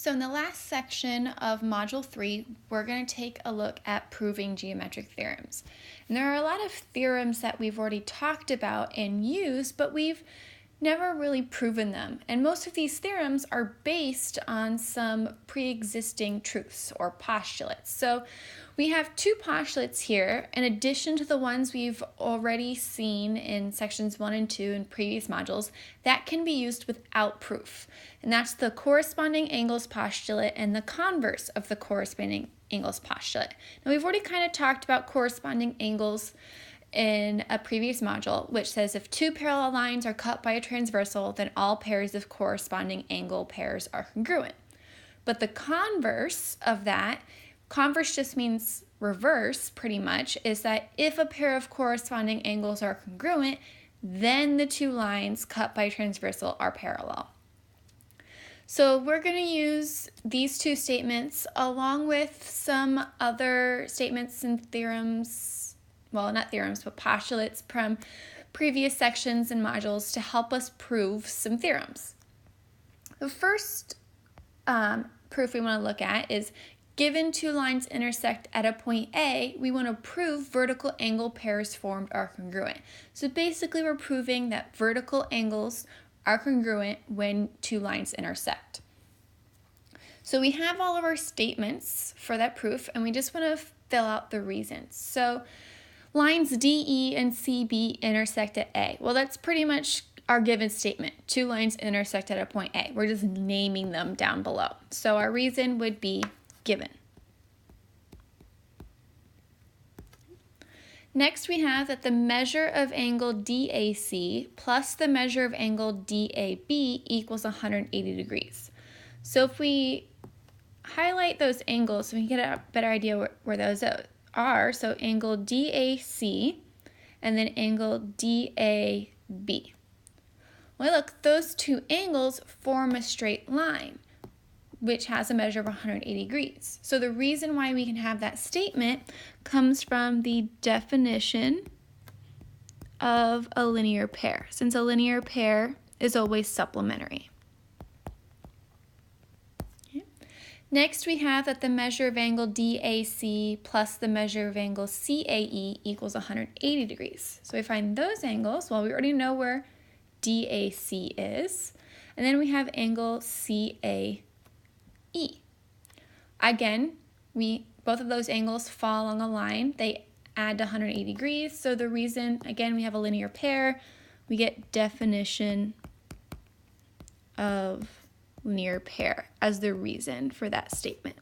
So in the last section of Module 3, we're going to take a look at proving geometric theorems. And there are a lot of theorems that we've already talked about and used, but we've never really proven them. And most of these theorems are based on some pre-existing truths or postulates. So we have two postulates here, in addition to the ones we've already seen in sections 1 and 2 in previous modules, that can be used without proof. And that's the corresponding angles postulate and the converse of the corresponding angles postulate. Now we've already kind of talked about corresponding angles in a previous module, which says if two parallel lines are cut by a transversal, then all pairs of corresponding angle pairs are congruent. But the converse of that, converse just means reverse pretty much, is that if a pair of corresponding angles are congruent, then the two lines cut by a transversal are parallel. So we're going to use these two statements along with some other statements and theorems, well, not theorems, but postulates from previous sections and modules to help us prove some theorems. The first proof we want to look at is given two lines intersect at a point A, we want to prove vertical angle pairs formed are congruent. So basically we're proving that vertical angles are congruent when two lines intersect. So we have all of our statements for that proof, and we just want to fill out the reasons. So lines DE and CB intersect at A. Well, that's pretty much our given statement. Two lines intersect at a point A. We're just naming them down below. So our reason would be given. Next, we have that the measure of angle DAC plus the measure of angle DAB equals 180 degrees. So if we highlight those angles, we can get a better idea where those are. So angle DAC and then angle DAB. Well, look, those two angles form a straight line, which has a measure of 180 degrees. So the reason why we can have that statement comes from the definition of a linear pair, since a linear pair is always supplementary. Okay. Next, we have that the measure of angle DAC plus the measure of angle CAE equals 180 degrees. So we find those angles, well, we already know where DAC is, and then we have angle CAE. Again, both of those angles fall along a line. They add to 180 degrees. So the reason, again, we have a linear pair, we get definition of linear pair as the reason for that statement.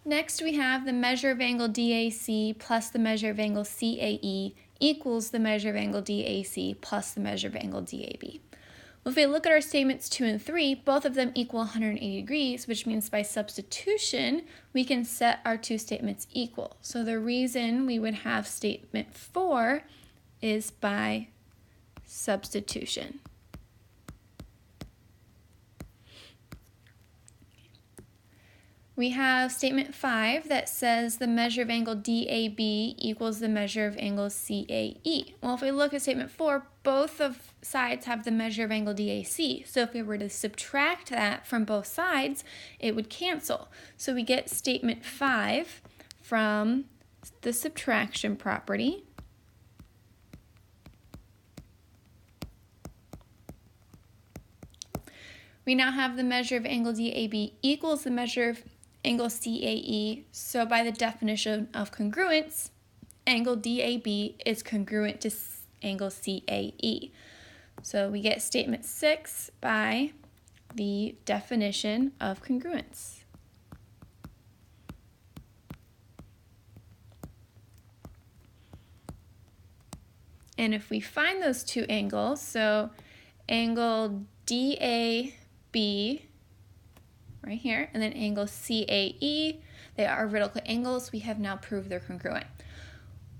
Next, we have the measure of angle DAC plus the measure of angle CAE equals the measure of angle DAC plus the measure of angle DAB. Well, if we look at our statements 2 and 3, both of them equal 180 degrees, which means by substitution, we can set our two statements equal. So the reason we would have statement 4 is by substitution. We have statement 5 that says the measure of angle DAB equals the measure of angle CAE. Well, if we look at statement 4, both of sides have the measure of angle DAC. So if we were to subtract that from both sides, it would cancel. So we get statement 5 from the subtraction property. We now have the measure of angle DAB equals the measure of angle CAE, so by the definition of congruence, angle DAB is congruent to angle CAE. So we get statement 6 by the definition of congruence. And if we find those two angles, so angle DAB right here, and then angle CAE, they are vertical angles. We have now proved they're congruent.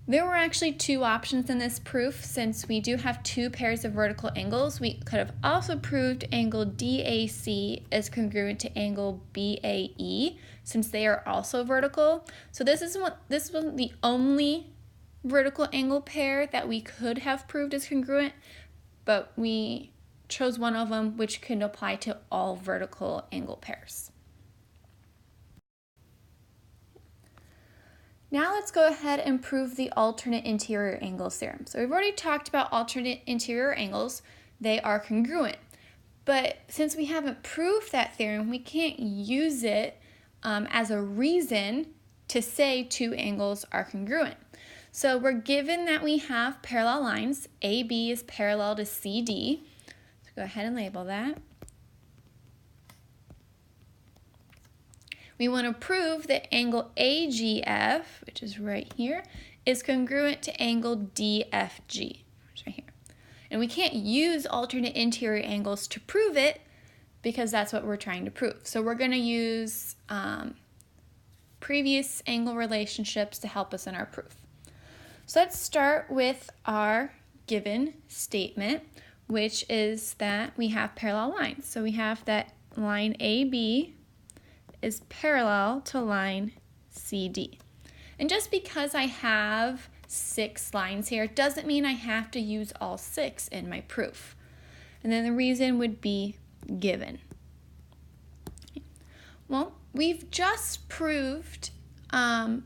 There were actually two options in this proof. Since we do have two pairs of vertical angles, we could have also proved angle DAC is congruent to angle BAE, since they are also vertical. So this wasn't the only vertical angle pair that we could have proved is congruent, but we chose one of them, which can apply to all vertical angle pairs. Now let's go ahead and prove the alternate interior angles theorem. So we've already talked about alternate interior angles. They are congruent. But since we haven't proved that theorem, we can't use it as a reason to say two angles are congruent. So we're given that we have parallel lines. AB is parallel to CD. So go ahead and label that. We want to prove that angle AGF, which is right here, is congruent to angle DFG, which is right here. And we can't use alternate interior angles to prove it because that's what we're trying to prove. So we're going to use previous angle relationships to help us in our proof. So let's start with our given statement, which is that we have parallel lines. So we have that line AB is parallel to line CD. And just because I have 6 lines here doesn't mean I have to use all 6 in my proof. And then the reason would be given. Well, we've just proved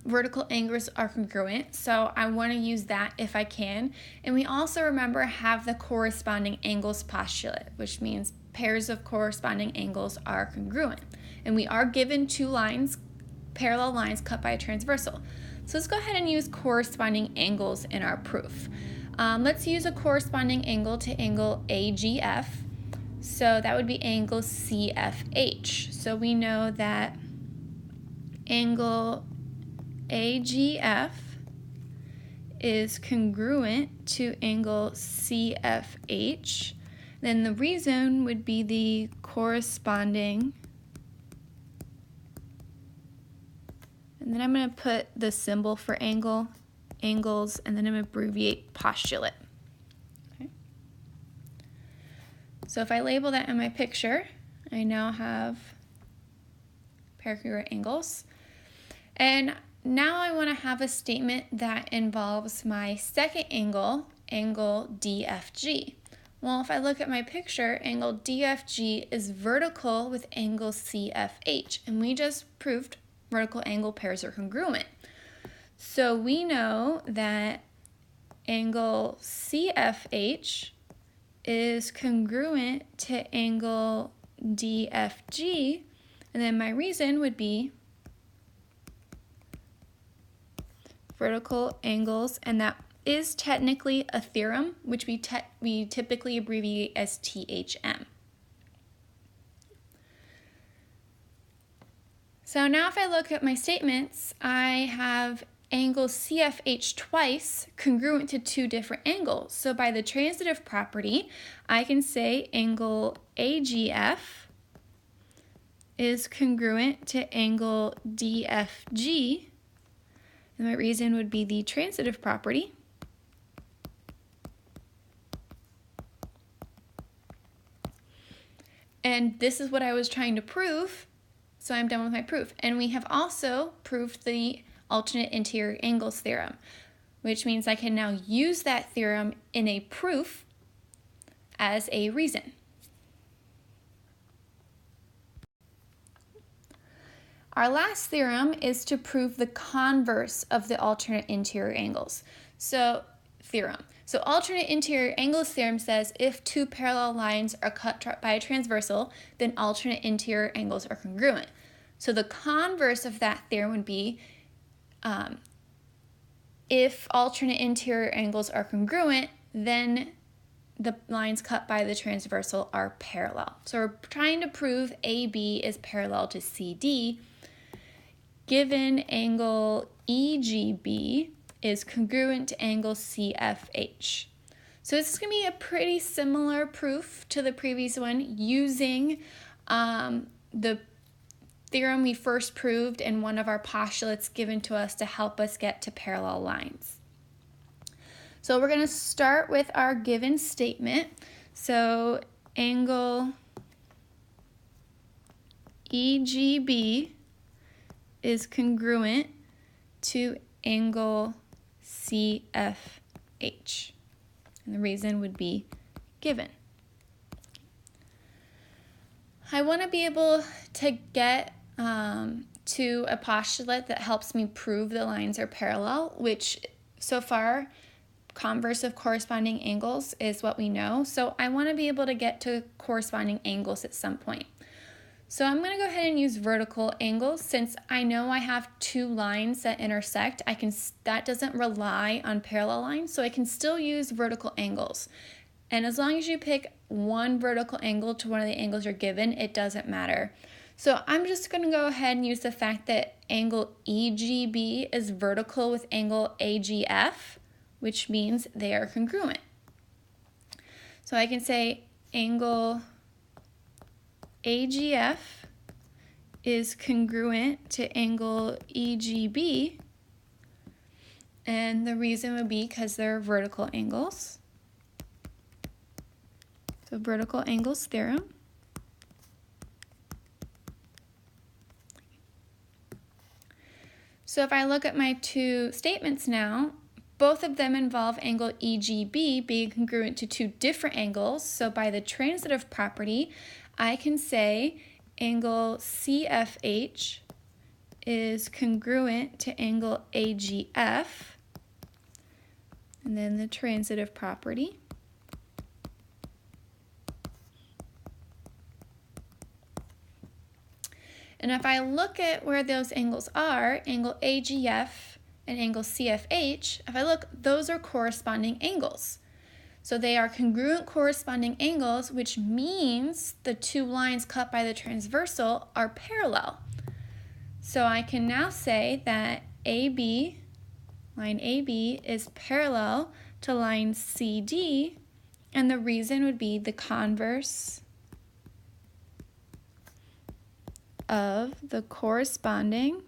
vertical angles are congruent, so I want to use that if I can. And we also, remember, have the corresponding angles postulate, which means pairs of corresponding angles are congruent. And we are given 2 lines, parallel lines cut by a transversal. So let's go ahead and use corresponding angles in our proof. Let's use a corresponding angle to angle AGF. So that would be angle CFH. So we know that angle AGF is congruent to angle CFH. Then the reason would be the corresponding, and then I'm going to put the symbol for angles, and then I'm going to abbreviate postulate. Okay. So if I label that in my picture, I now have parallel angles. And now I want to have a statement that involves my second angle, angle DFG. Well, if I look at my picture, angle DFG is vertical with angle CFH, and we just proved vertical angle pairs are congruent. So we know that angle CFH is congruent to angle DFG, and then my reason would be vertical angles, and that is technically a theorem, which we typically abbreviate as THM. So now if I look at my statements, I have angle CFH twice congruent to 2 different angles. So by the transitive property, I can say angle AGF is congruent to angle DFG, and my reason would be the transitive property. And this is what I was trying to prove, so I'm done with my proof. And we have also proved the alternate interior angles theorem, which means I can now use that theorem in a proof as a reason. Our last theorem is to prove the converse of the alternate interior angles. So alternate interior angles theorem says if 2 parallel lines are cut by a transversal, then alternate interior angles are congruent. So the converse of that theorem would be if alternate interior angles are congruent, then the lines cut by the transversal are parallel. So we're trying to prove AB is parallel to CD, given angle EGB is congruent to angle CFH. So this is going to be a pretty similar proof to the previous one, using the theorem we first proved and one of our postulates given to us to help us get to parallel lines. So we're going to start with our given statement. So angle EGB is congruent to angle CFH. And the reason would be given. I want to be able to get to a postulate that helps me prove the lines are parallel, which so far, converse of corresponding angles is what we know. So I want to be able to get to corresponding angles at some point. So I'm going to go ahead and use vertical angles since I know I have two lines that intersect. That doesn't rely on parallel lines, so I can still use vertical angles. And as long as you pick one vertical angle to one of the angles you're given, it doesn't matter. So I'm just going to go ahead and use the fact that angle EGB is vertical with angle AGF, which means they are congruent. So I can say angle AGF is congruent to angle EGB, and the reason would be because they're vertical angles. So vertical angles theorem. So if I look at my two statements now, both of them involve angle EGB being congruent to two different angles. So by the transitive property, I can say angle CFH is congruent to angle AGF, and then the transitive property. And if I look at where those angles are, angle AGF and angle CFH, if I look, those are corresponding angles. So they are congruent corresponding angles, which means the two lines cut by the transversal are parallel. So I can now say that AB, line AB, is parallel to line CD, and the reason would be the converse of the corresponding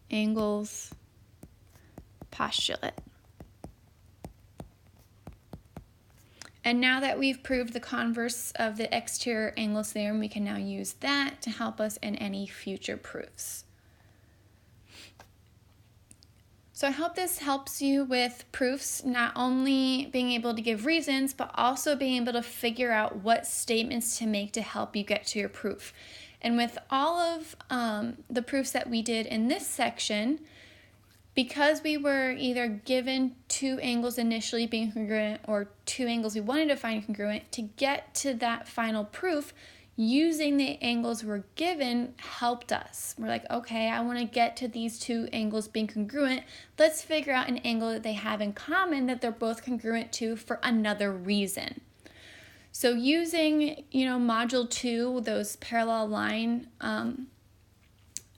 angles postulate. And now that we've proved the converse of the exterior angles theorem, we can now use that to help us in any future proofs. So I hope this helps you with proofs, not only being able to give reasons, but also being able to figure out what statements to make to help you get to your proof. And with all of the proofs that we did in this section, because we were either given two angles initially being congruent or two angles we wanted to find congruent, to get to that final proof, using the angles we're given helped us. We're like, okay, I want to get to these two angles being congruent. Let's figure out an angle that they have in common that they're both congruent to for another reason. So using, module 2, those parallel line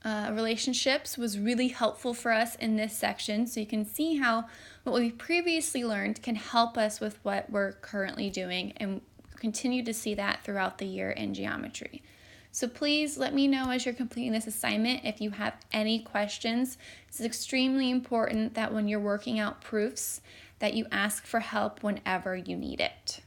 relationships was really helpful for us in this section. So you can see how what we previously learned can help us with what we're currently doing, and continue to see that throughout the year in geometry. So please let me know as you're completing this assignment if you have any questions. It's extremely important that when you're working out proofs that you ask for help whenever you need it.